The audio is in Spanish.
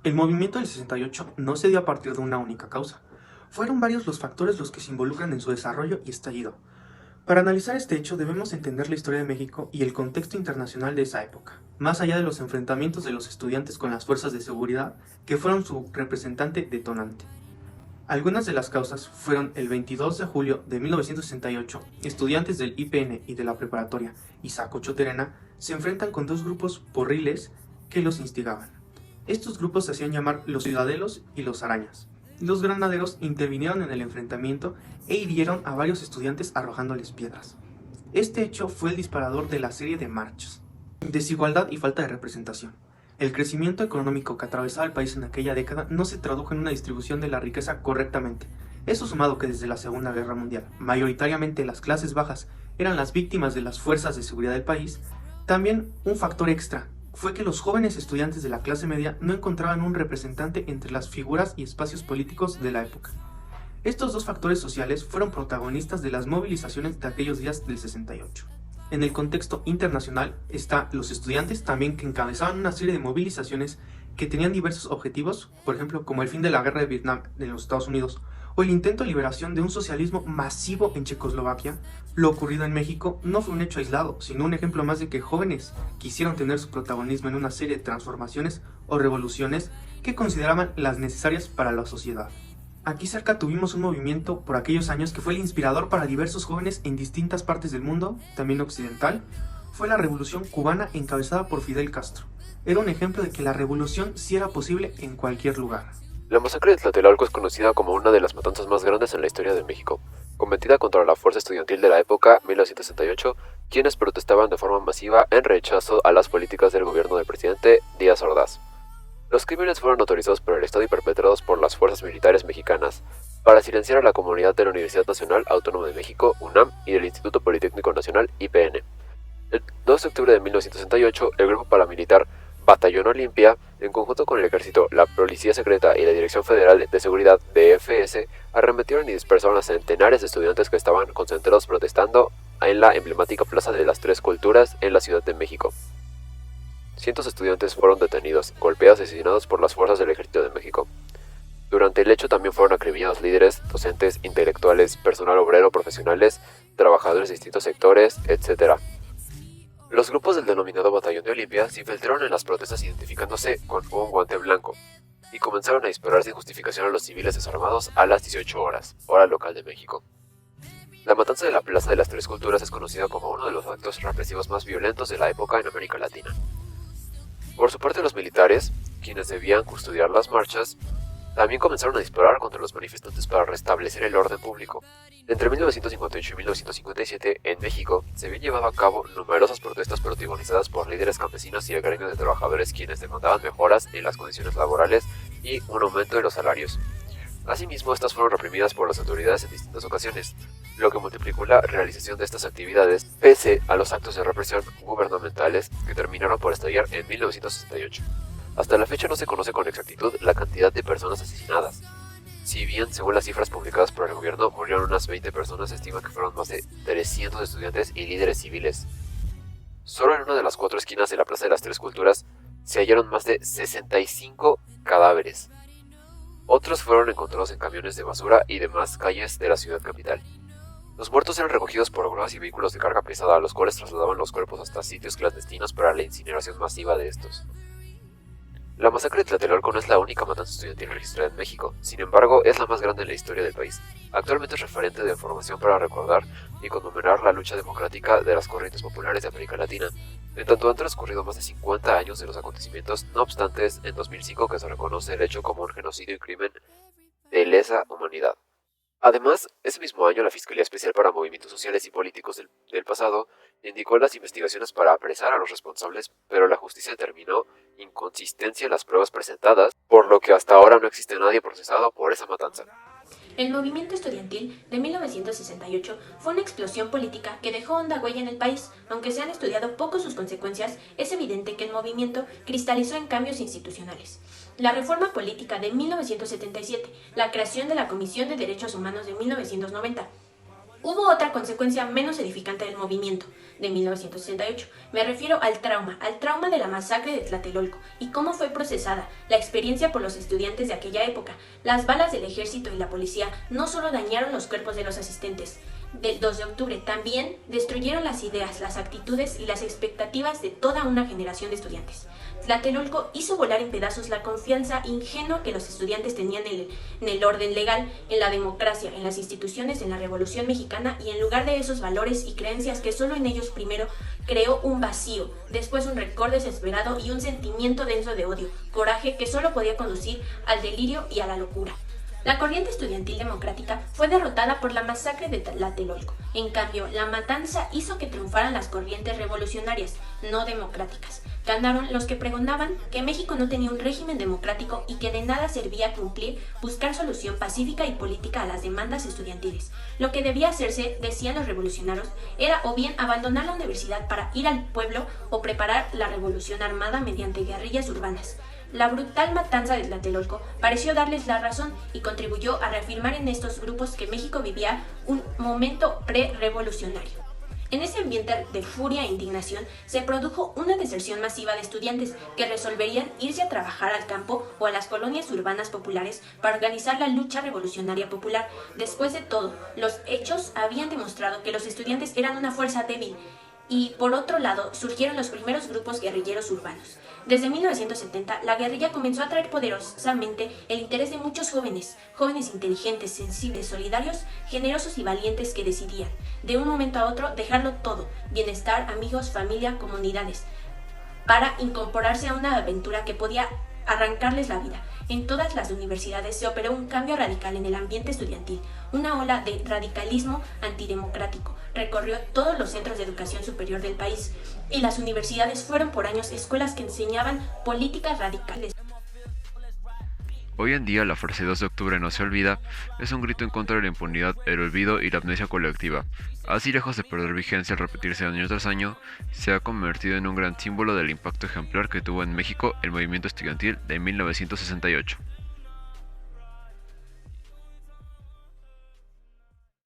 El movimiento del 68 no se dio a partir de una única causa. Fueron varios los factores los que se involucran en su desarrollo y estallido. Para analizar este hecho debemos entender la historia de México y el contexto internacional de esa época, más allá de los enfrentamientos de los estudiantes con las fuerzas de seguridad que fueron su representante detonante. Algunas de las causas fueron el 22 de julio de 1968, estudiantes del IPN y de la preparatoria Isaac Ochoa Terena se enfrentan con dos grupos porriles que los instigaban. Estos grupos se hacían llamar los Ciudadelos y los Arañas. Los granaderos intervinieron en el enfrentamiento e hirieron a varios estudiantes arrojándoles piedras. Este hecho fue el disparador de la serie de marchas. Desigualdad y falta de representación. El crecimiento económico que atravesaba el país en aquella década no se tradujo en una distribución de la riqueza correctamente. Eso sumado que desde la Segunda Guerra Mundial, mayoritariamente las clases bajas eran las víctimas de las fuerzas de seguridad del país, también un factor extra fue que los jóvenes estudiantes de la clase media no encontraban un representante entre las figuras y espacios políticos de la época. Estos dos factores sociales fueron protagonistas de las movilizaciones de aquellos días del 68. En el contexto internacional está los estudiantes también que encabezaban una serie de movilizaciones que tenían diversos objetivos, por ejemplo como el fin de la guerra de Vietnam de los Estados Unidos o el intento de liberación de un socialismo masivo en Checoslovaquia. Lo ocurrido en México no fue un hecho aislado, sino un ejemplo más de que jóvenes quisieron tener su protagonismo en una serie de transformaciones o revoluciones que consideraban las necesarias para la sociedad. Aquí cerca tuvimos un movimiento por aquellos años que fue el inspirador para diversos jóvenes en distintas partes del mundo, también occidental. Fue la Revolución Cubana encabezada por Fidel Castro. Era un ejemplo de que la revolución sí era posible en cualquier lugar. La masacre de Tlatelolco es conocida como una de las matanzas más grandes en la historia de México, cometida contra la fuerza estudiantil de la época, 1968, quienes protestaban de forma masiva en rechazo a las políticas del gobierno del presidente Díaz Ordaz. Los crímenes fueron autorizados por el Estado y perpetrados por las fuerzas militares mexicanas para silenciar a la comunidad de la Universidad Nacional Autónoma de México, UNAM, y del Instituto Politécnico Nacional, IPN. El 2 de octubre de 1968, el grupo paramilitar Batallón Olimpia, en conjunto con el Ejército, la Policía Secreta y la Dirección Federal de Seguridad DFS, arremetieron y dispersaron a centenares de estudiantes que estaban concentrados protestando en la emblemática Plaza de las Tres Culturas en la Ciudad de México. Cientos de estudiantes fueron detenidos, golpeados y asesinados por las fuerzas del Ejército de México. Durante el hecho también fueron acribillados líderes, docentes, intelectuales, personal obrero, profesionales, trabajadores de distintos sectores, etc. Los grupos del denominado Batallón de Olimpia se infiltraron en las protestas identificándose con un guante blanco y comenzaron a disparar sin justificación a los civiles desarmados a las 18 horas, hora local de México. La matanza de la Plaza de las Tres Culturas es conocida como uno de los actos represivos más violentos de la época en América Latina. Por su parte, los militares, quienes debían custodiar las marchas, también comenzaron a disparar contra los manifestantes para restablecer el orden público. Entre 1958 y 1957, en México, se habían llevado a cabo numerosas protestas protagonizadas por líderes campesinos y el gremio de trabajadores quienes demandaban mejoras en las condiciones laborales y un aumento de los salarios. Asimismo, estas fueron reprimidas por las autoridades en distintas ocasiones, lo que multiplicó la realización de estas actividades pese a los actos de represión gubernamentales que terminaron por estallar en 1968. Hasta la fecha no se conoce con exactitud la cantidad de personas asesinadas. Si bien, según las cifras publicadas por el gobierno, murieron unas 20 personas, se estima que fueron más de 300 estudiantes y líderes civiles. Solo en una de las 4 esquinas de la Plaza de las Tres Culturas se hallaron más de 65 cadáveres. Otros fueron encontrados en camiones de basura y demás calles de la ciudad capital. Los muertos eran recogidos por grúas y vehículos de carga pesada, a los cuales trasladaban los cuerpos hasta sitios clandestinos para la incineración masiva de estos. La masacre de Tlatelolco no es la única matanza estudiantil registrada en México, sin embargo es la más grande en la historia del país. Actualmente es referente de información para recordar y conmemorar la lucha democrática de las corrientes populares de América Latina. En tanto han transcurrido más de 50 años de los acontecimientos, no obstante es en 2005 que se reconoce el hecho como un genocidio y crimen de lesa humanidad. Además, ese mismo año la Fiscalía Especial para Movimientos Sociales y Políticos del pasado indicó las investigaciones para apresar a los responsables, pero la justicia determinó inconsistencia en las pruebas presentadas, por lo que hasta ahora no existe nadie procesado por esa matanza. El movimiento estudiantil de 1968 fue una explosión política que dejó honda huella en el país. Aunque se han estudiado poco sus consecuencias, es evidente que el movimiento cristalizó en cambios institucionales. La reforma política de 1977, la creación de la Comisión de Derechos Humanos de 1990, Hubo otra consecuencia menos edificante del movimiento de 1968. Me refiero al trauma de la masacre de Tlatelolco y cómo fue procesada la experiencia por los estudiantes de aquella época. Las balas del ejército y la policía no solo dañaron los cuerpos de los asistentes del 2 de octubre, también destruyeron las ideas, las actitudes y las expectativas de toda una generación de estudiantes. Tlatelolco hizo volar en pedazos la confianza ingenua que los estudiantes tenían en el orden legal, en la democracia, en las instituciones, en la Revolución Mexicana, y en lugar de esos valores y creencias que solo en ellos primero creó un vacío, después un rencor desesperado y un sentimiento denso de odio, coraje que solo podía conducir al delirio y a la locura. La corriente estudiantil democrática fue derrotada por la masacre de Tlatelolco. En cambio, la matanza hizo que triunfaran las corrientes revolucionarias, no democráticas. Ganaron los que pregonaban que México no tenía un régimen democrático y que de nada servía buscar solución pacífica y política a las demandas estudiantiles. Lo que debía hacerse, decían los revolucionarios, era o bien abandonar la universidad para ir al pueblo o preparar la revolución armada mediante guerrillas urbanas. La brutal matanza de Tlatelolco pareció darles la razón y contribuyó a reafirmar en estos grupos que México vivía un momento pre-revolucionario. En ese ambiente de furia e indignación se produjo una deserción masiva de estudiantes que resolverían irse a trabajar al campo o a las colonias urbanas populares para organizar la lucha revolucionaria popular. Después de todo, los hechos habían demostrado que los estudiantes eran una fuerza débil. Y por otro lado, surgieron los primeros grupos guerrilleros urbanos. Desde 1970, la guerrilla comenzó a atraer poderosamente el interés de muchos jóvenes inteligentes, sensibles, solidarios, generosos y valientes que decidían, de un momento a otro, dejarlo todo, bienestar, amigos, familia, comunidades, para incorporarse a una aventura que podía arrancarles la vida. En todas las universidades se operó un cambio radical en el ambiente estudiantil. Una ola de radicalismo antidemocrático recorrió todos los centros de educación superior del país, y las universidades fueron por años escuelas que enseñaban políticas radicales. Hoy en día, la frase 2 de octubre no se olvida es un grito en contra de la impunidad, el olvido y la amnesia colectiva. Así, lejos de perder vigencia al repetirse año tras año, se ha convertido en un gran símbolo del impacto ejemplar que tuvo en México el movimiento estudiantil de 1968.